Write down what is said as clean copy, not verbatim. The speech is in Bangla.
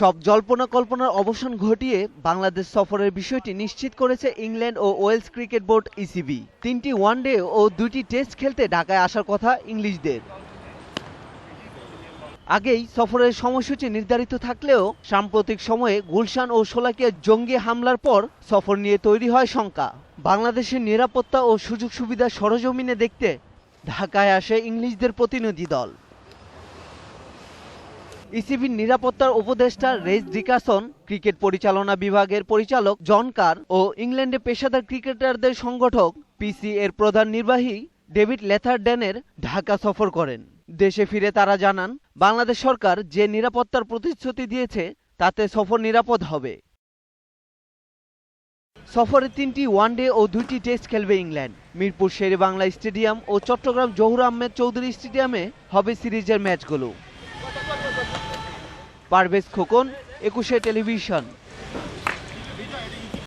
সব জল্পনা কল্পনার অবসান ঘটিয়ে বাংলাদেশ সফরের বিষয়টি নিশ্চিত করেছে ইংল্যান্ড ও ওয়েলস ক্রিকেট বোর্ড ইসিবি। 3টি ওয়ানডে ও 2টি টেস্ট খেলতে ঢাকায় আসার কথা ইংলিশদের। আগেই সফরের সময়সূচি নির্ধারিত থাকলেও সাম্প্রতিক সময়ে গুলশান ও শোলাকিয়া জঙ্গি হামলার পর সফর নিয়ে তৈরি হয় শঙ্কা। বাংলাদেশের নিরাপত্তা ও সুযোগ সুবিধা সরজমিনে দেখতে ঢাকায় আসে ইংলিশদের প্রতিনিধি দল। ইসিবির নিরাপত্তার উপদেষ্টা রেজ ডিকাসন, ক্রিকেট পরিচালনা বিভাগের পরিচালক জন কার ও ইংল্যান্ডে পেশাদার ক্রিকেটারদের সংগঠক পিসি এর প্রধান নির্বাহী ডেভিড লেথারডেনের ঢাকা সফর করেন। দেশে ফিরে তারা জানান, বাংলাদেশ সরকার যে নিরাপত্তার প্রতিশ্রুতি দিয়েছে তাতে সফর নিরাপদ হবে। সফরে 3টি ওয়ানডে ও 2টি টেস্ট খেলবে ইংল্যান্ড। মিরপুর শেরেবাংলা স্টেডিয়াম ও চট্টগ্রাম জহুর আহমেদ চৌধুরী স্টেডিয়ামে হবে সিরিজের ম্যাচগুলো। পারভেজ খোকন, 21 টেলিভিশন।